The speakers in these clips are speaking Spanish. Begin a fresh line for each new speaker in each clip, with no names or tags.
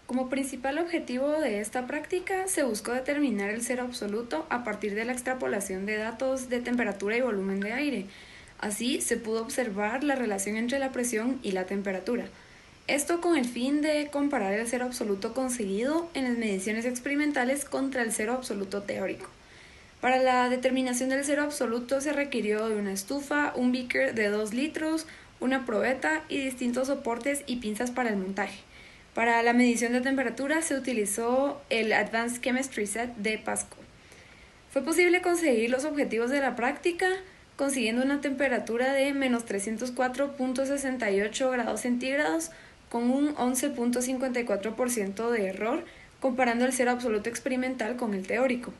Como principal objetivo de esta práctica, se buscó determinar el cero absoluto a partir de la extrapolación de datos de temperatura y volumen de aire. Así, se pudo observar la relación entre la presión y la temperatura. Esto con el fin de comparar el cero absoluto conseguido en las mediciones experimentales contra el cero absoluto teórico. Para la determinación del cero absoluto se requirió de una estufa, un beaker de 2 litros, una probeta y distintos soportes y pinzas para el montaje. Para la medición de temperatura se utilizó el Advanced Chemistry Set de Pasco. Fue posible conseguir los objetivos de la práctica consiguiendo una temperatura de menos 304.68 grados centígrados con un 11.54% de error comparando el cero absoluto experimental con el teórico.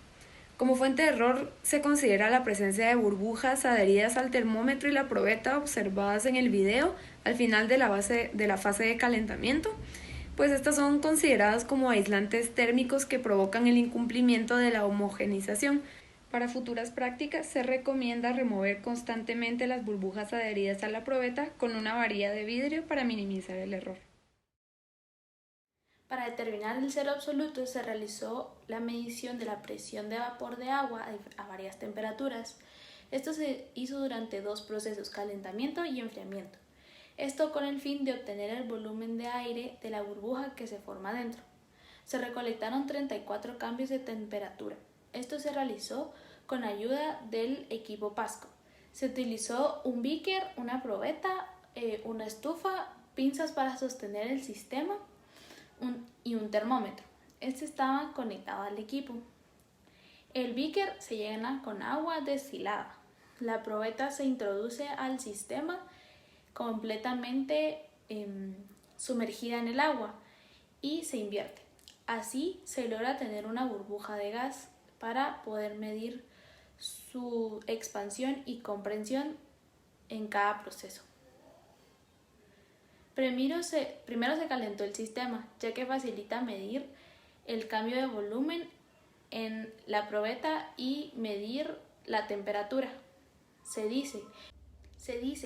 Como fuente de error se considera la presencia de burbujas adheridas al termómetro y la probeta observadas en el video al final de la fase de calentamiento, pues estas son consideradas como aislantes térmicos que provocan el incumplimiento de la homogenización. Para futuras prácticas se recomienda remover constantemente las burbujas adheridas a la probeta con una varilla de vidrio para minimizar el error.
Para determinar el cero absoluto se realizó la medición de la presión de vapor de agua a varias temperaturas. Esto se hizo durante dos procesos, calentamiento y enfriamiento. Esto con el fin de obtener el volumen de aire de la burbuja que se forma dentro. Se recolectaron 34 cambios de temperatura. Esto se realizó con ayuda del equipo Pasco. Se utilizó un beaker, una probeta, una estufa, pinzas para sostener el sistema y un termómetro. Este estaba conectado al equipo. El beaker se llena con agua destilada. La probeta se introduce al sistema completamente sumergida en el agua y se invierte. Así se logra tener una burbuja de gas para poder medir su expansión y comprensión en cada proceso. Primero se calentó el sistema, ya que facilita medir el cambio de volumen en la probeta y medir la temperatura. Se dice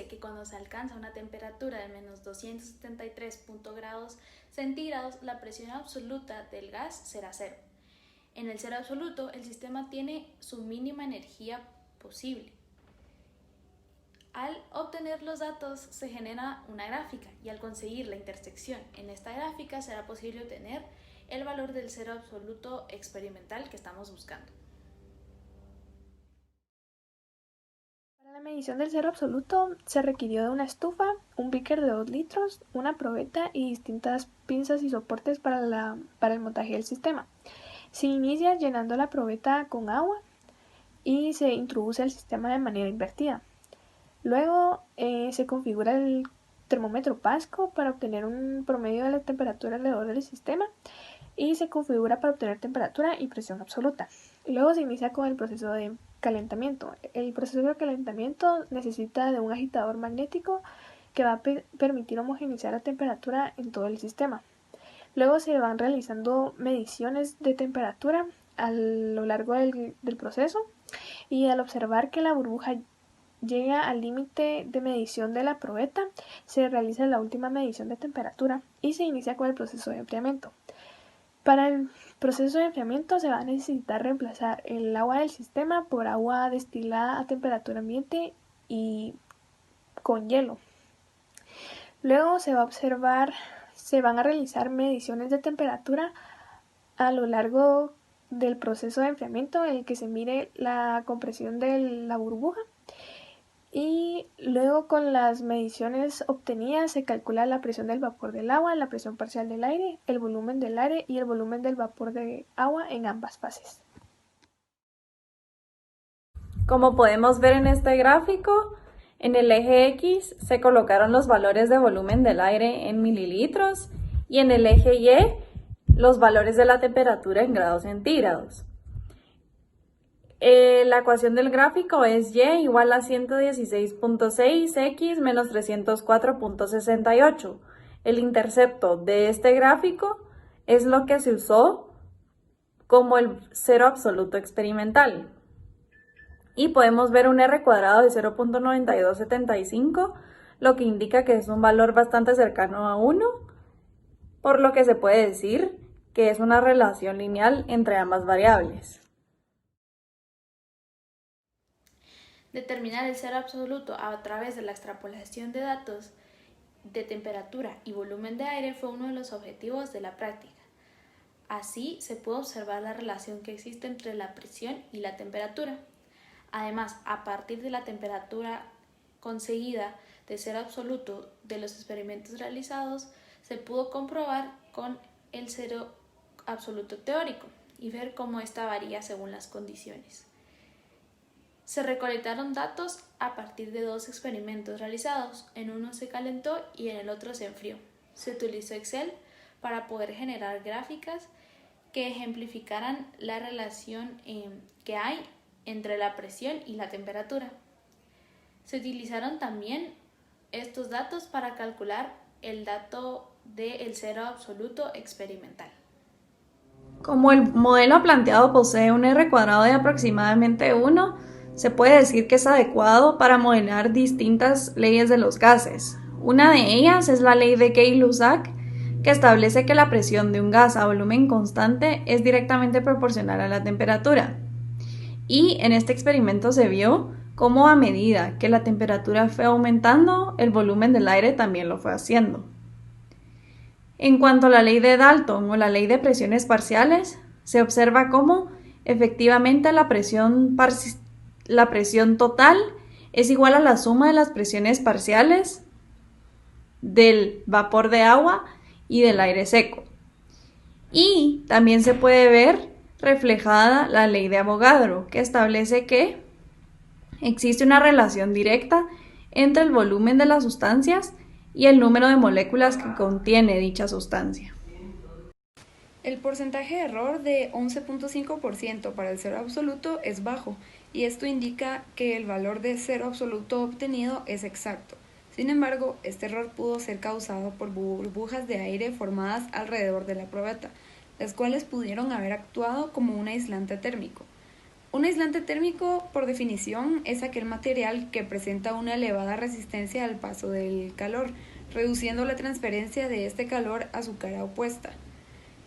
que cuando se alcanza una temperatura de menos 273 grados centígrados, la presión absoluta del gas será cero. En el cero absoluto, el sistema tiene su mínima energía posible. Al obtener los datos se genera una gráfica y al conseguir la intersección en esta gráfica será posible obtener el valor del cero absoluto experimental que estamos buscando.
Para la medición del cero absoluto se requirió de una estufa, un beaker de 2 litros, una probeta y distintas pinzas y soportes para el montaje del sistema. Se inicia llenando la probeta con agua y se introduce el sistema de manera invertida. Luego se configura el termómetro Pasco para obtener un promedio de la temperatura alrededor del sistema y se configura para obtener temperatura y presión absoluta. Luego se inicia con el proceso de calentamiento. El proceso de calentamiento necesita de un agitador magnético que va a permitir homogeneizar la temperatura en todo el sistema. Luego se van realizando mediciones de temperatura a lo largo del proceso y al observar que la burbuja llega al límite de medición de la probeta, se realiza la última medición de temperatura y se inicia con el proceso de enfriamiento. Para el proceso de enfriamiento se va a necesitar reemplazar el agua del sistema por agua destilada a temperatura ambiente y con hielo. Luego se van a realizar mediciones de temperatura a lo largo del proceso de enfriamiento en el que se mide la compresión de la burbuja. Y luego con las mediciones obtenidas se calcula la presión del vapor del agua, la presión parcial del aire, el volumen del aire y el volumen del vapor de agua en ambas fases.
Como podemos ver en este gráfico, en el eje X se colocaron los valores de volumen del aire en mililitros y en el eje Y los valores de la temperatura en grados centígrados. La ecuación del gráfico es Y igual a 116.6 X menos 304.68. El intercepto de este gráfico es lo que se usó como el cero absoluto experimental. Y podemos ver un R cuadrado de 0.9275, lo que indica que es un valor bastante cercano a 1. por lo que se puede decir que es una relación lineal entre ambas variables.
Determinar el cero absoluto a través de la extrapolación de datos de temperatura y volumen de aire fue uno de los objetivos de la práctica. Así se pudo observar la relación que existe entre la presión y la temperatura. Además, a partir de la temperatura conseguida de cero absoluto de los experimentos realizados, se pudo comprobar con el cero absoluto teórico y ver cómo ésta varía según las condiciones. Se recolectaron datos a partir de dos experimentos realizados. En uno se calentó y en el otro se enfrió. Se utilizó Excel para poder generar gráficas que ejemplificaran la relación que hay entre la presión y la temperatura. Se utilizaron también estos datos para calcular el dato del cero absoluto experimental.
Como el modelo planteado posee un R cuadrado de aproximadamente 1, se puede decir que es adecuado para modelar distintas leyes de los gases. Una de ellas es la ley de Gay-Lussac, que establece que la presión de un gas a volumen constante es directamente proporcional a la temperatura. Y en este experimento se vio cómo a medida que la temperatura fue aumentando, el volumen del aire también lo fue haciendo. En cuanto a la ley de Dalton o la ley de presiones parciales, se observa cómo efectivamente la presión total es igual a la suma de las presiones parciales del vapor de agua y del aire seco. Y también se puede ver reflejada la ley de Avogadro, que establece que existe una relación directa entre el volumen de las sustancias y el número de moléculas que contiene dicha sustancia.
El porcentaje de error de 11.5% para el cero absoluto es bajo, y esto indica que el valor de cero absoluto obtenido es exacto. Sin embargo, este error pudo ser causado por burbujas de aire formadas alrededor de la probeta, las cuales pudieron haber actuado como un aislante térmico. Un aislante térmico, por definición, es aquel material que presenta una elevada resistencia al paso del calor, reduciendo la transferencia de este calor a su cara opuesta.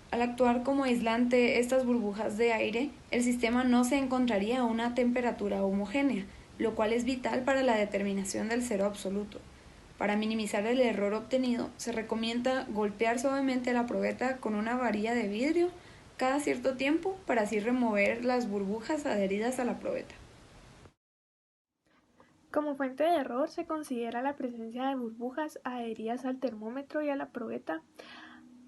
Al actuar como aislante estas burbujas de aire, el sistema no se encontraría a una temperatura homogénea, lo cual es vital para la determinación del cero absoluto. Para minimizar el error obtenido, se recomienda golpear suavemente la probeta con una varilla de vidrio cada cierto tiempo para así remover las burbujas adheridas a la probeta.
Como fuente de error se considera la presencia de burbujas adheridas al termómetro y a la probeta,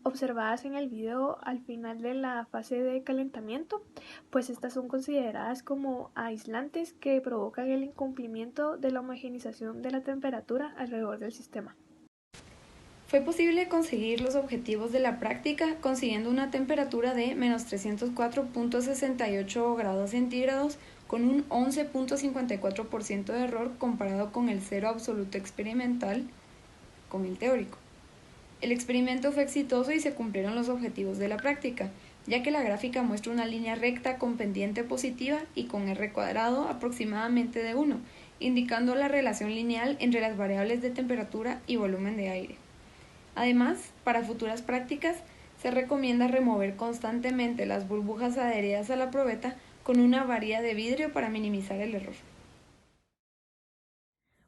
observadas en el video al final de la fase de calentamiento, pues estas son consideradas como aislantes que provocan el incumplimiento de la homogenización de la temperatura alrededor del sistema.
Fue posible conseguir los objetivos de la práctica consiguiendo una temperatura de menos 304.68 grados centígrados con un 11.54% de error comparado con el cero absoluto experimental con el teórico. El experimento fue exitoso y se cumplieron los objetivos de la práctica, ya que la gráfica muestra una línea recta con pendiente positiva y con R cuadrado aproximadamente de 1, indicando la relación lineal entre las variables de temperatura y volumen de aire. Además, para futuras prácticas, se recomienda remover constantemente las burbujas adheridas a la probeta con una varilla de vidrio para minimizar el error.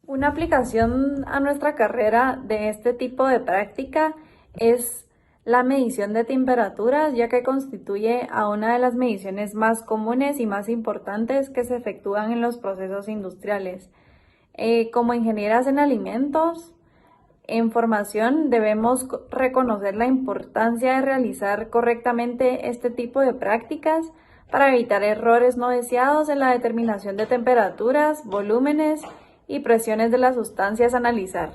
Una aplicación a nuestra carrera de este tipo de práctica es la medición de temperaturas, ya que constituye a una de las mediciones más comunes y más importantes que se efectúan en los procesos industriales. Como ingenieras en alimentos, en formación debemos reconocer la importancia de realizar correctamente este tipo de prácticas para evitar errores no deseados en la determinación de temperaturas, volúmenes y presiones de las sustancias a analizar.